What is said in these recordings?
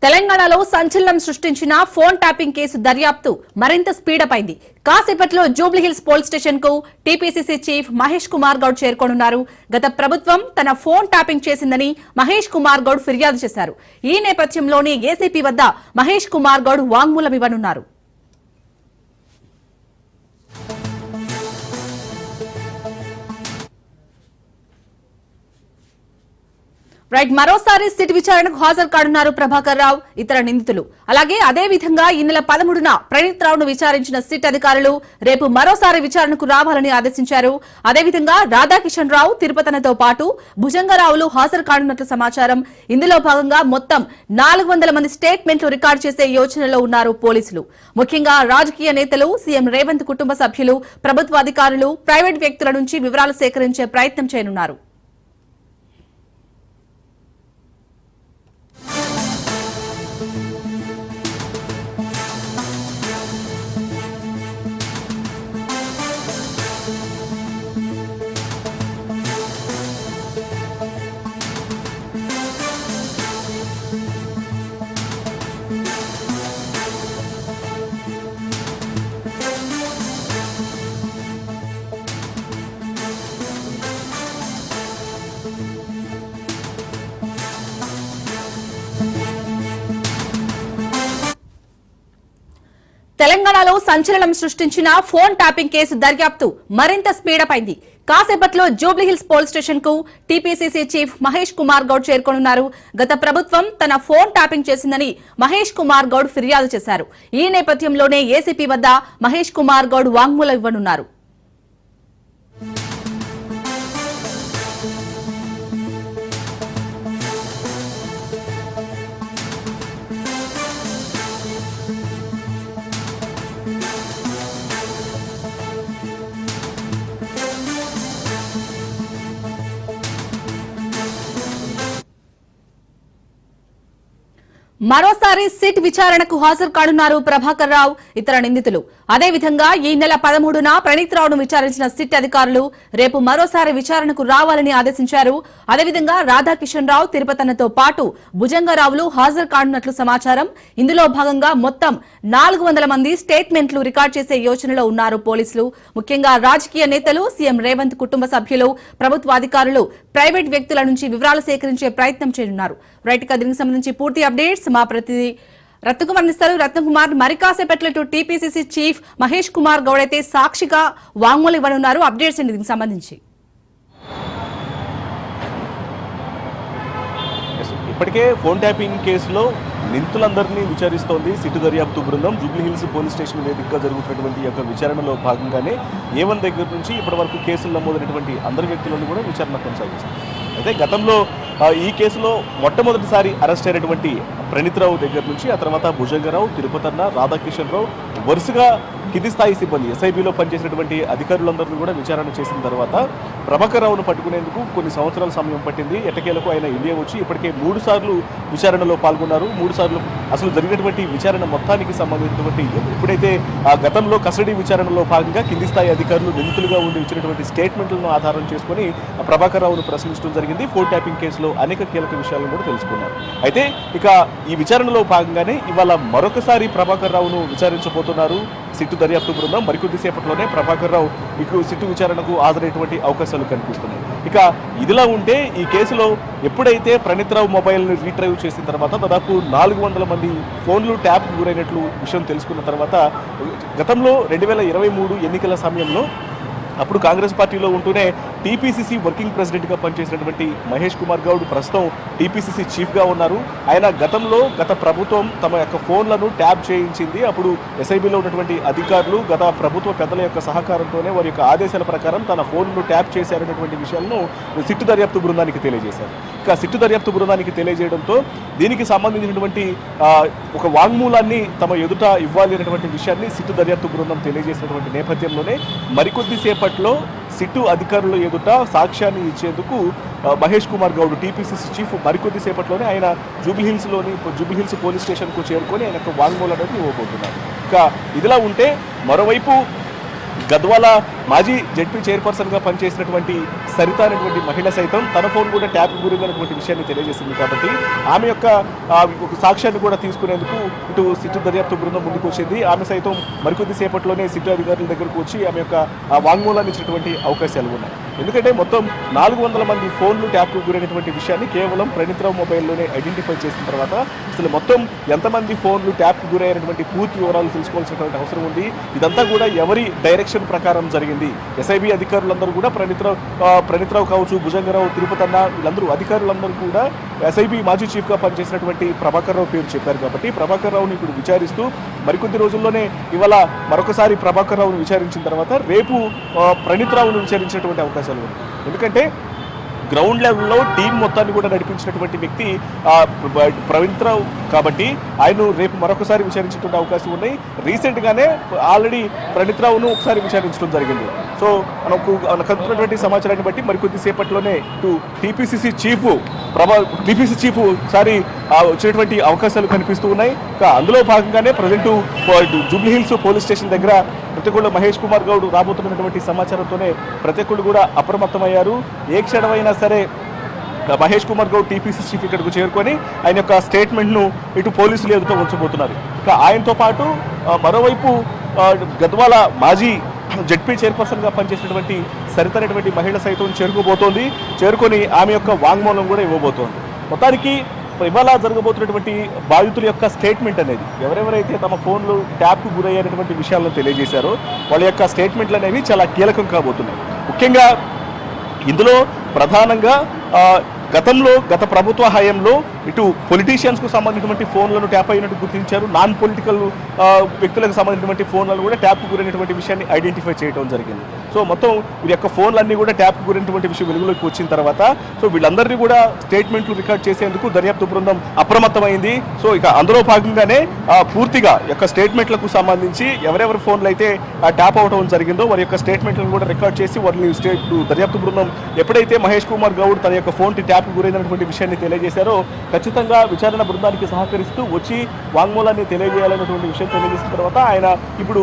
తెలంగాణలో సంచలనం సృష్టించిన ఫోన్ ట్యాపింగ్ కేసు దర్యాప్తు మరింత స్పీడప్ అయింది. కాసేపట్లో జూబ్లీహిల్స్ పోలీస్ స్టేషన్ కు టీపీసీసీ చీఫ్ మహేష్ కుమార్ గౌడ్ చేరుకోనున్నారు. గత ప్రభుత్వం తన ఫోన్ ట్యాపింగ్ చేసిందని మహేష్ కుమార్ గౌడ్ ఫిర్యాదు చేశారు. ఈ నేపథ్యంలోనే ఏసీపీ వద్ద మహేష్ కుమార్ గౌడ్ వాంగ్మూలం ఇవ్వనున్నారు. మరోసారి సిట్ విచారణకు హాజరు కానున్నారు ప్రభాకర్ రావు, ఇతర నిందితులు. అలాగే అదే విధంగా ఈ నెల 13న ప్రణీత్ రావును విచారించిన సిట్ అధికారులు రేపు మరోసారి విచారణకు రావాలని ఆదేశించారు. అదేవిధంగా రాధాకిషన్ రావు, తిరుపతనతో పాటు భుజంగరావులు హాజరు కానున్నట్లు సమాచారం. ఇందులో భాగంగా మొత్తం 400 మంది స్టేట్మెంట్లు రికార్డు చేసే యోచనలో ఉన్నారు పోలీసులు. ముఖ్యంగా రాజకీయ నేతలు, సీఎం రేవంత్ కుటుంబ సభ్యులు, ప్రభుత్వ అధికారులు, ప్రైవేట్ వ్యక్తుల నుంచి వివరాలు సేకరించే ప్రయత్నం చేయనున్నారు. తెలంగాణలో సంచలనం సృష్టించిన ఫోన్ ట్యాపింగ్ కేసు దర్యాప్తు మరింత స్పీడప్ అయింది. కాసేపట్లో జూబ్లీహిల్స్ పోలీస్ స్టేషన్ కు టీపీసీసీ చీఫ్ మహేష్ కుమార్ గౌడ్ చేరుకోనున్నారు. గత ప్రభుత్వం తన ఫోన్ ట్యాపింగ్ చేసిందని మహేష్ కుమార్ గౌడ్ ఫిర్యాదు చేశారు. ఈ నేపథ్యంలోనే ఏసీపీ వద్ద మహేష్ కుమార్ గౌడ్ వాంగ్మూలం ఇవ్వనున్నారు. మరోసారి సిట్ విచారణకు హాజరు కానున్నారు ప్రభాకర్ రావు, ఇతర నిందితులు. అదేవిధంగా ఈ నెల 13న ప్రణీత్ రావును విచారించిన సిట్ అధికారులు రేపు మరోసారి విచారణకు రావాలని ఆదేశించారు. అదేవిధంగా రాధాకిషన్ రావు, తిరుపతన్నతో పాటు భుజంగరావులు హాజరు కానున్నట్లు సమాచారం. ఇందులో భాగంగా మొత్తం 400 మంది స్టేట్మెంట్లు రికార్డు చేసే యోచనలో ఉన్నారు పోలీసులు. ముఖ్యంగా రాజకీయ నేతలు, సీఎం రేవంత్ కుటుంబ సభ్యులు, ప్రభుత్వ అధికారులు, ప్రైవేట్ వ్యక్తుల నుంచి వివరాలు సేకరించే ప్రయత్నం చేయనున్నారు. దీనికి సంబంధించి పూర్తి అప్డేట్స్ మా ప్రతినిధి రత్నకుమార్ ఇస్తారు. రత్నకుమార్, మరి కాసేపట్లో టీపీసీసీ చీఫ్ మహేష్ కుమార్ గౌడ్ అయితే సాక్షిగా వాంగ్మూలం ఇవ్వనున్నారు. అప్డేట్స్ ఏంటి దీనికి సంబంధించి? ఇప్పటికే ఫోన్ ట్యాపింగ్ కేసులో నిందితులందరినీ విచారిస్తోంది సిట్ దర్యాప్తు బృందం. జూబ్లీహిల్స్ పోలీస్ స్టేషన్ వేదికగా జరుగుతున్నటువంటి యొక్క విచారణలో భాగంగానే A1 దగ్గర నుంచి ఇప్పటి వరకు కేసులు నమోదైనటువంటి అందరి వ్యక్తులను కూడా విచారణ కొనసాగిస్తుంది. అయితే గతంలో ఈ కేసులో మొట్టమొదటిసారి అరెస్ట్ అయినటువంటి ప్రణీత్ రావు దగ్గర నుంచి ఆ తర్వాత భుజంగరావు, తిరుపతన్న, రాధాకిషన్ రావు వరుసగా కింది స్థాయి సిబ్బంది ఎస్ఐబిలో పనిచేసినటువంటి అధికారులందరినీ కూడా విచారణ చేసిన తర్వాత ప్రభాకర్ రావును పట్టుకునేందుకు కొన్ని సంవత్సరాల సమయం పట్టింది. ఎట్టకేలకు ఆయన ఇండియా వచ్చి ఇప్పటికే 3 సార్లు విచారణలో పాల్గొన్నారు. 3 సార్లు అసలు జరిగినటువంటి విచారణ మొత్తానికి సంబంధించినటువంటి ఎప్పుడైతే గతంలో కస్టడీ విచారణలో భాగంగా కింది స్థాయి అధికారులు నిందితులుగా ఉండి ఇచ్చినటువంటి స్టేట్మెంట్లను ఆధారం చేసుకుని ప్రభాకర్ రావును ప్రశ్నించడం జరిగింది. ఫోన్ ట్యాపింగ్ కేసులో అనేక కీలక విషయాలను కూడా తెలుసుకున్నారు. అయితే ఇక ఈ విచారణలో భాగంగానే ఇవాళ మరొకసారి ప్రభాకర్ రావును విచారించబోతున్నారు సిట్టు దర్యాప్తు బృందం. మరికొద్దిసేపట్లోనే ప్రభాకర్ రావు సిట్టు విచారణకు హాజరైనటువంటి అవకాశాలు కనిపిస్తున్నాయి. ఇక ఇదిలా ఉంటే ఈ కేసులో ఎప్పుడైతే ప్రణీత్ రావు మొబైల్ని రీట్రైవ్ చేసిన తర్వాత దాదాపు 400 మంది ఫోన్లు ట్యాప్కు గురైనట్లు విషయం తెలుసుకున్న తర్వాత గతంలో 2023 ఎన్నికల సమయంలో అప్పుడు కాంగ్రెస్ పార్టీలో ఉంటూనే టీపీసీసీ వర్కింగ్ ప్రెసిడెంట్గా పనిచేసినటువంటి మహేష్ కుమార్ గౌడ్ ప్రస్తుతం టీపీసీసీ చీఫ్గా ఉన్నారు. ఆయన గత ప్రభుత్వం తమ యొక్క ఫోన్లను ట్యాప్ చేయించింది. అప్పుడు ఎస్ఐబిలో ఉన్నటువంటి అధికారులు గత ప్రభుత్వ పెద్దల యొక్క సహకారంతోనే వారి యొక్క ఆదేశాల ప్రకారం తన ఫోన్ను ట్యాప్ చేశారనేటువంటి విషయాలను సిట్టు దర్యాప్తు బృందానికి తెలియజేశారు. ఇక సిట్టు దర్యాప్తు బృందానికి తెలియజేయడంతో దీనికి సంబంధించినటువంటి ఒక వాంగ్మూలాన్ని తమ ఎదుట ఇవ్వాలి అనేటువంటి విషయాన్ని సిట్టు దర్యాప్తు బృందం తెలియజేసినటువంటి నేపథ్యంలోనే మరికొద్దిసేపట్లో సిట్టు అధికారుల ఎదుట సాక్ష్యాన్ని ఇచ్చేందుకు మహేష్ కుమార్ గౌడ్ టీపీసీసీ చీఫ్ మరికొద్దిసేపట్లోనే ఆయన జూబ్లీహిల్స్ పోలీస్ స్టేషన్కు చేరుకొని ఆయన యొక్క వాంగ్మూలాన్ని ఇవ్వబోతున్నారు. ఇక ఇదిలా ఉంటే మరోవైపు గద్వాల మాజీ జెడ్పీ చైర్పర్సన్గా పనిచేసినటువంటి సరిత అనేటువంటి మహిళ సైతం తన ఫోన్ కూడా ట్యాప్ గురైనటువంటి విషయాన్ని తెలియజేసింది కాబట్టి ఆమె యొక్క ఒక సాక్ష్యాన్ని కూడా తీసుకునేందుకు ఇటు సిట్టు దర్యాప్తు బృందం ముందుకు వచ్చింది. ఆమె సైతం మరికొద్ది సేపట్లోనే సిట్టు అధికారుల దగ్గరకు వచ్చి ఆమె యొక్క వాంగ్మూలాన్ని ఇచ్చినటువంటి అవకాశాలు ఉన్నాయి. ఎందుకంటే మొత్తం 400 మంది ఫోన్లు ట్యాప్కు గురైనటువంటి విషయాన్ని కేవలం ప్రణీత్రావు మొబైల్లోనే ఐడెంటిఫై చేసిన తర్వాత అసలు మొత్తం ఎంతమంది ఫోన్లు ట్యాప్కు గురైనటువంటి పూర్తి వివరాలు తెలుసుకోవాల్సినటువంటి అవసరం ఉంది. ఇదంతా కూడా ఎవరి డైరెక్షన్ ప్రకారం జరిగింది. ఎస్ఐబి అధికారులందరూ కూడా ప్రణీత్రావు కావచ్చు, భుజంగరావు, తిరుపతన్న వీళ్ళందరూ అధికారులందరూ కూడా ఎస్ఐబి మాజీ చీఫ్గా పనిచేసినటువంటి ప్రభాకర్ రావు పేరు చెప్పారు కాబట్టి ప్రభాకర్ రావుని ఇప్పుడు విచారిస్తూ మరికొద్ది రోజుల్లోనే ఇవాళ మరొకసారి ప్రభాకర్ రావుని విచారించిన తర్వాత రేపు ప్రణీత్రావును విచారించేటువంటి అవకాశాలు ఉన్నాయి. ఎందుకంటే గ్రౌండ్ లెవెల్లో టీం మొత్తాన్ని కూడా నడిపించినటువంటి వ్యక్తి ప్రణీత్రావు కాబట్టి ఆయన రేపు మరొకసారి విచారించేటువంటి అవకాశం ఉన్నాయి. రీసెంట్గానే ఆల్రెడీ ప్రణీత్రావును ఒకసారి విచారించడం జరిగింది. సో మనకు అందుతున్నటువంటి సమాచారాన్ని బట్టి మరికొద్ది సేపట్లోనే ఇటు టీపీసీసీ చీఫ్ ఒకసారి వచ్చేటువంటి అవకాశాలు కనిపిస్తూ ఉన్నాయి. అందులో భాగంగానే present Jubilee hills police station దగ్గర ప్రతి ఒక్కళ్ళు మహేష్ కుమార్ గౌడ్ రాబోతున్నటువంటి సమాచారంతోనే ప్రతి ఒక్కళ్ళు కూడా అప్రమత్తమయ్యారు. ఏ క్షణమైనా సరే మహేష్ కుమార్ గౌడ్ టీపీసీ చీఫ్ ఇక్కడికి చేరుకొని ఆయన యొక్క స్టేట్మెంట్ను ఇటు పోలీసులు ఎదుట ఉంచబోతున్నారు. ఇక ఆయనతో పాటు మరోవైపు గద్వాల మాజీ జడ్పీ చైర్పర్సన్గా పనిచేసినటువంటి సరిత అనేటువంటి మహిళ సైతం చేరుకొని ఆమె యొక్క వాంగ్మూలం కూడా ఇవ్వబోతోంది. మొత్తానికి ఇవాళ జరగబోతున్నటువంటి బాధితుల యొక్క స్టేట్మెంట్ అనేది ఎవరెవరైతే తమ ఫోన్లు ట్యాప్కు గురయ్యేటువంటి విషయాలను తెలియజేశారో వాళ్ళ యొక్క స్టేట్మెంట్లు అనేవి చాలా కీలకం కాబోతున్నాయి. ముఖ్యంగా ఇందులో ప్రధానంగా గత ప్రభుత్వ హయాంలో ఇటు పొలిటీషియన్స్కు సంబంధించినటువంటి ఫోన్లను ట్యాప్ అయినట్టు గుర్తించారు. నాన్ పొలిటికల్ వ్యక్తులకు సంబంధించినటువంటి ఫోన్లను కూడా ట్యాప్కు గురైనటువంటి విషయాన్ని ఐడెంటిఫై చేయడం జరిగింది. సో మొత్తం వీరి యొక్క ఫోన్లన్నీ కూడా ట్యాప్కు గురైనటువంటి విషయం వెలుగులోకి వచ్చిన తర్వాత సో వీళ్ళందరినీ కూడా స్టేట్మెంట్లు రికార్డ్ చేసేందుకు దర్యాప్తు బృందం అప్రమత్తమైంది. సో ఇక అందులో భాగంగానే పూర్తిగా యొక్క స్టేట్మెంట్లకు సంబంధించి ఎవరెవరి ఫోన్లు అయితే ట్యాప్ అవడం జరిగిందో వారి యొక్క స్టేట్మెంట్లను కూడా రికార్డ్ చేసి వారిని దర్యాప్తు బృందం ఎప్పుడైతే మహేష్ కుమార్ గౌడ్ తన యొక్క ఫోన్ ట్యాప్కు గురైనటువంటి విషయాన్ని తెలియజేశారో ఖచ్చితంగా విచారణ బృందానికి సహకరిస్తూ వచ్చి వాంగ్మూలాన్ని తెలియజేయాలన్నటువంటి విషయం తెలియజేసిన తర్వాత ఆయన ఇప్పుడు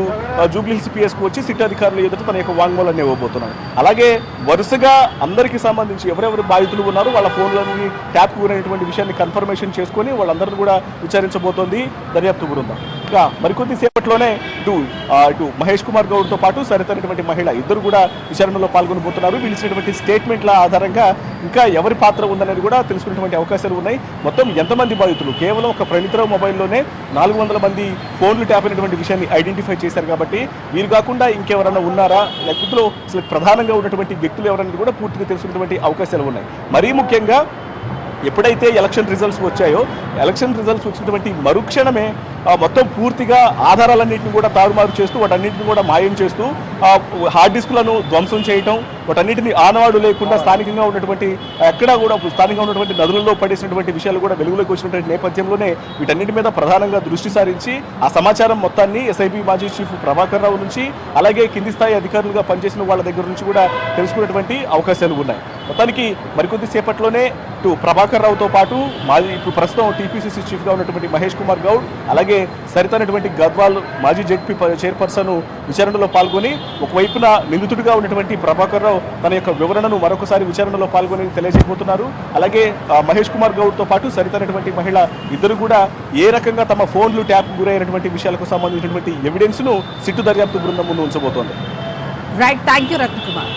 జూబ్లీ హిల్స్ పిఎస్కు వచ్చి సిట్ అధికారుల ఎదుట తన యొక్క వాంగ్మూలాన్ని ఇవ్వబోతున్నారు. అలాగే వరుసగా అందరికీ సంబంధించి ఎవరెవరు బాధితులు ఉన్నారో వాళ్ళ ఫోన్లని ట్యాప్కు గురైనటువంటి విషయాన్ని కన్ఫర్మేషన్ చేసుకొని వాళ్ళందరినీ కూడా విచారించబోతోంది దర్యాప్తు బృందం. ఇంకా మరికొద్ది సేపట్లోనే ఇటు మహేష్ కుమార్ గౌడ్తో పాటు సరిత అనేటువంటి మహిళ ఇద్దరు కూడా విచారణలో పాల్గొనబోతున్నారు. పిలిచినటువంటి స్టేట్మెంట్ల ఆధారంగా ఇంకా ఎవరి పాత్ర ఉందనేది కూడా తెలుసుకునేటువంటి అవకాశాలు ఉన్నాయి. మొత్తం ఎంతమంది బాధితులు కేవలం ఒక ప్రణీత్రావు మొబైల్లోనే 400 మంది ఫోన్లు ట్యాప్ అయినటువంటి విషయాన్ని ఐడెంటిఫై చేశారు కాబట్టి వీరు కాకుండా ఇంకెవరైనా ఉన్నారా లేకపోతే అసలు ప్రధానంగా ఉన్నటువంటి వ్యక్తులు ఎవరనేది కూడా పూర్తిగా తెలుసుకునేటువంటి అవకాశాలు ఉన్నాయి. మరీ ముఖ్యంగా ఎప్పుడైతే ఎలక్షన్ రిజల్ట్స్ వచ్చాయో ఎలక్షన్ రిజల్ట్స్ వచ్చినటువంటి మరుక్షణమే మొత్తం పూర్తిగా ఆధారాలన్నింటినీ కూడా తారుమారు చేస్తూ వాటన్నింటిని కూడా మాయం చేస్తూ హార్డ్ డిస్కులను ధ్వంసం చేయటం వాటన్నిటిని ఆనవాడు లేకుండా స్థానికంగా ఉన్నటువంటి నదులలో పడేసినటువంటి విషయాలు కూడా వెలుగులోకి వచ్చినటువంటి నేపథ్యంలోనే వీటన్నిటి మీద ప్రధానంగా దృష్టి సారించి ఆ సమాచారం మొత్తాన్ని ఎస్ఐబి మాజీ చీఫ్ ప్రభాకర్ రావు నుంచి అలాగే కింది స్థాయి అధికారులుగా పనిచేసిన వాళ్ళ దగ్గర నుంచి కూడా తెలుసుకునేటువంటి అవకాశాలు ఉన్నాయి. మొత్తానికి మరికొద్ది సేపట్లోనే ఇటు ప్రభాకర్ రావుతో పాటు ఇప్పుడు ప్రస్తుతం టీపీసీసీ చీఫ్గా ఉన్నటువంటి మహేష్ కుమార్ గౌడ్ అలాగే సరిత అనేటువంటి గద్వాల్ మాజీ జడ్పీ చైర్పర్సన్ విచారణలో పాల్గొని ఒకవైపున నిందితుడిగా ఉన్నటువంటి ప్రభాకర్ రావు తన యొక్క వివరణను మరొకసారి విచారణలో పాల్గొని తెలియజేయబోతున్నారు. అలాగే మహేష్ కుమార్ గౌడ్తో పాటు సరిత అనేటువంటి మహిళ ఇద్దరు కూడా ఏ రకంగా తమ ఫోన్లు ట్యాప్ గురైనటువంటి విషయాలకు సంబంధించినటువంటి ఎవిడెన్స్ను సిట్టు దర్యాప్తు బృందం ముందు ఉంచబోతోంది. Right, thank you Ratnakumar.